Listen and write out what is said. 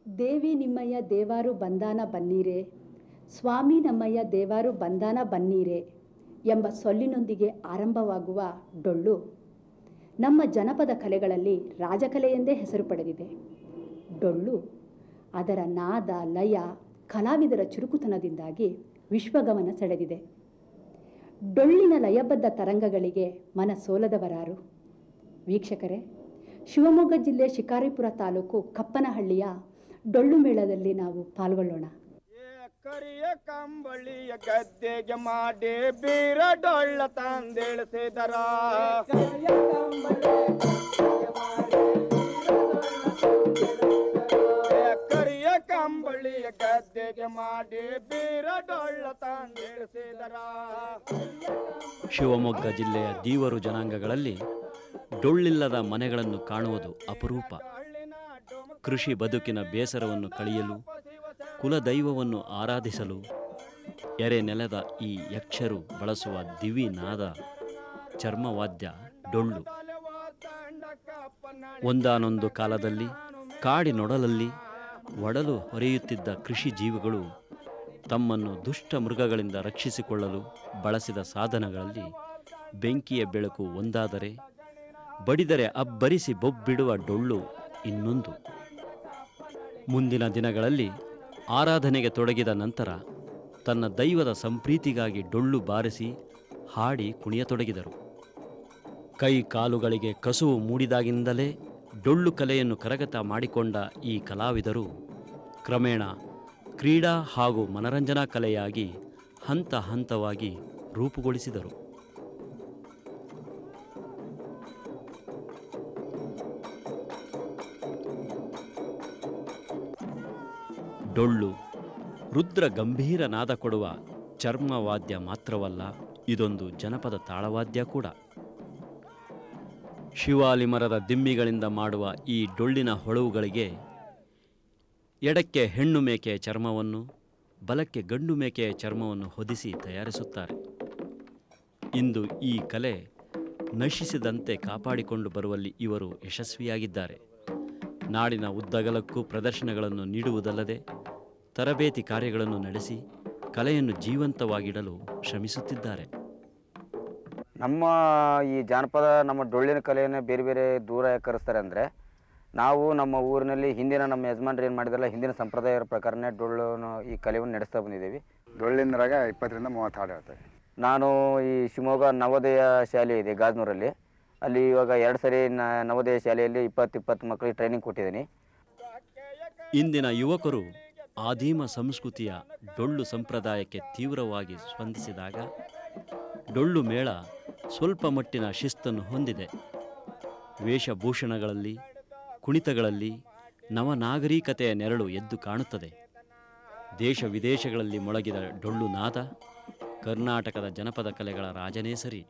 ದೇವಿ ನಿಮ್ಮಯ್ಯ ದೇವಾರು ಬಂದಾನ ಬನ್ನೀರೆ, ಸ್ವಾಮಿ ನಮ್ಮಯ್ಯ ದೇವಾರು ಬಂದಾನ ಬನ್ನೀರೆ ಎಂಬ ಸೊಲ್ಲಿನೊಂದಿಗೆ ಆರಂಭವಾಗುವ ಡೊಳ್ಳು ನಮ್ಮ ಜನಪದ ಕಲೆಗಳಲ್ಲಿ ರಾಜಕಲೆ ಎಂದೇ ಹೆಸರು ಪಡೆದಿದೆ. ಡೊಳ್ಳು ಅದರ ನಾದ, ಲಯ, ಕಲಾವಿದರ ಚುರುಕುತನದಿಂದಾಗಿ ವಿಶ್ವಗಮನ ಸೆಳೆದಿದೆ. ಡೊಳ್ಳಿನ ಲಯಬದ್ಧ ತರಂಗಗಳಿಗೆ ಮನಸೋಲದವರಾರು? ವೀಕ್ಷಕರೇ, ಶಿವಮೊಗ್ಗ ಜಿಲ್ಲೆ ಶಿಕಾರಿಪುರ ತಾಲೂಕು ಕಪ್ಪನಹಳ್ಳಿಯ ಡೊಳ್ಳು ಮೇಳದಲ್ಲಿ ನಾವು ಪಾಲ್ಗೊಳ್ಳೋಣ. ಕರಿಯ ಕಂಬಳಿಯ ಗದ್ದೆಗೆ ಮಾಡಿ ಬೀರ ಡೊಳ್ಳ ತಂದಿಳಿಸಿದರ, ಕರಿಯ ಕಂಬಳಿಯ ಗದ್ದೆಗೆ ಮಾಡಿ ಬೀರ ಡೊಳ್ಳ ತಂದಿಳಿಸಿದರ. ಶಿವಮೊಗ್ಗ ಜಿಲ್ಲೆಯ ದೀವರು ಜನಾಂಗಗಳಲ್ಲಿ ಡೊಳ್ಳಿಲ್ಲದ ಮನೆಗಳನ್ನು ಕಾಣುವುದು ಅಪರೂಪ. ಕೃಷಿ ಬದುಕಿನ ಬೇಸರವನ್ನು ಕಳೆಯಲು, ಕುಲದೈವವನ್ನು ಆರಾಧಿಸಲು ಎರೆ ನೆಲದ ಈ ಯಕ್ಷರು ಬಳಸುವ ದಿವಿನಾದ ಚರ್ಮವಾದ್ಯ ಡೊಳ್ಳು. ಒಂದಾನೊಂದು ಕಾಲದಲ್ಲಿ ಕಾಡಿನೊಡಲಲ್ಲಿ ಒಡಲು ಹೊರೆಯುತ್ತಿದ್ದ ಕೃಷಿ ಜೀವಿಗಳು ತಮ್ಮನ್ನು ದುಷ್ಟ ಮೃಗಗಳಿಂದ ರಕ್ಷಿಸಿಕೊಳ್ಳಲು ಬಳಸಿದ ಸಾಧನಗಳಲ್ಲಿ ಬೆಂಕಿಯ ಬೆಳಕು ಒಂದಾದರೆ, ಬಡಿದರೆ ಅಬ್ಬರಿಸಿ ಬೊಬ್ಬಿಡುವ ಡೊಳ್ಳು ಇನ್ನೊಂದು. ಮುಂದಿನ ದಿನಗಳಲ್ಲಿ ಆರಾಧನೆಗೆ ತೊಡಗಿದ ನಂತರ ತನ್ನ ದೈವದ ಸಂಪ್ರೀತಿಗಾಗಿ ಡೊಳ್ಳು ಬಾರಿಸಿ ಹಾಡಿ ಕುಣಿಯತೊಡಗಿದರು. ಕೈ ಕಾಲುಗಳಿಗೆ ಕಸುವು ಮೂಡಿದಾಗಿನಿಂದಲೇ ಡೊಳ್ಳು ಕಲೆಯನ್ನು ಕರಗತ ಮಾಡಿಕೊಂಡ ಈ ಕಲಾವಿದರು ಕ್ರಮೇಣ ಕ್ರೀಡಾ ಹಾಗೂ ಮನರಂಜನಾ ಕಲೆಯಾಗಿ ಹಂತ ಹಂತವಾಗಿ ರೂಪುಗೊಳಿಸಿದರು. ಡೊಳ್ಳು ರುದ್ರ ಗಂಭೀರ ನಾದ ಕೊಡುವ ಚರ್ಮವಾದ್ಯ ಮಾತ್ರವಲ್ಲ, ಇದೊಂದು ಜನಪದ ತಾಳವಾದ್ಯ ಕೂಡ. ಶಿವಾಲಿ ಮರದ ದಿಮ್ಮಿಗಳಿಂದ ಮಾಡುವ ಈ ಡೊಳ್ಳಿನ ಹೊಳವುಗಳಿಗೆ ಎಡಕ್ಕೆ ಹೆಣ್ಣು ಮೇಕೆಯ ಚರ್ಮವನ್ನು, ಬಲಕ್ಕೆ ಗಂಡು ಮೇಕೆಯ ಚರ್ಮವನ್ನು ಹೊದಿಸಿ ತಯಾರಿಸುತ್ತಾರೆ. ಇಂದು ಈ ಕಲೆ ನಶಿಸಿದಂತೆ ಕಾಪಾಡಿಕೊಂಡು ಬರುವಲ್ಲಿ ಇವರು ಯಶಸ್ವಿಯಾಗಿದ್ದಾರೆ. ನಾಡಿನ ಉದ್ದಗಲಕ್ಕೂ ಪ್ರದರ್ಶನಗಳನ್ನು ನೀಡುವುದಲ್ಲದೆ ತರಬೇತಿ ಕಾರ್ಯಗಳನ್ನು ನಡೆಸಿ ಕಲೆಯನ್ನು ಜೀವಂತವಾಗಿಡಲು ಶ್ರಮಿಸುತ್ತಿದ್ದಾರೆ. ನಮ್ಮ ಈ ಜಾನಪದ, ನಮ್ಮ ಡೊಳ್ಳಿನ ಕಲೆಯನ್ನು ಬೇರೆ ಬೇರೆ ದೂರ ಕರೆಸ್ತಾರೆ ಅಂದರೆ, ನಾವು ನಮ್ಮ ಊರಿನಲ್ಲಿ ಹಿಂದಿನ ನಮ್ಮ ಯಜಮಾನ್ರು ಏನು ಮಾಡಿದಾರಲ್ಲ, ಹಿಂದಿನ ಸಂಪ್ರದಾಯದ ಪ್ರಕಾರನೇ ಡೊಳ್ಳನ್ನು ಈ ಕಲೆಯನ್ನು ನಡೆಸ್ತಾ ಬಂದಿದ್ದೀವಿ. ಡೊಳ್ಳಿನರಾಗ 20ರಿಂದ 30 ಹಾಡು ಹೇಳ್ತೇವೆ. ನಾನು ಈ ಶಿವಮೊಗ್ಗ ನವೋದಯ ಶಾಲೆ ಇದೆ ಗಾಜನೂರಲ್ಲಿ, ಅಲ್ಲಿ ಇವಾಗ 2 ಸರಿ ನವೋದಯ ಶಾಲೆಯಲ್ಲಿ 20 ಮಕ್ಕಳಿಗೆ ಟ್ರೈನಿಂಗ್ ಕೊಟ್ಟಿದ್ದೀನಿ. ಇಂದಿನ ಯುವಕರು ಆದಿಮ ಸಂಸ್ಕೃತಿಯ ಡೊಳ್ಳು ಸಂಪ್ರದಾಯಕ್ಕೆ ತೀವ್ರವಾಗಿ ಸ್ಪಂದಿಸಿದಾಗ ಡೊಳ್ಳು ಮೇಳ ಸ್ವಲ್ಪ ಮಟ್ಟಿನ ಶಿಸ್ತನ್ನು ಹೊಂದಿದೆ. ವೇಷಭೂಷಣಗಳಲ್ಲಿ, ಕುಣಿತಗಳಲ್ಲಿ ನವನಾಗರಿಕತೆಯ ನೆರಳು ಎದ್ದು ಕಾಣುತ್ತದೆ. ದೇಶ ವಿದೇಶಗಳಲ್ಲಿ ಮೊಳಗಿದ ಡೊಳ್ಳು ನಾದ ಕರ್ನಾಟಕದ ಜನಪದ ಕಲೆಗಳ ರಾಜನೇ ಸರಿ.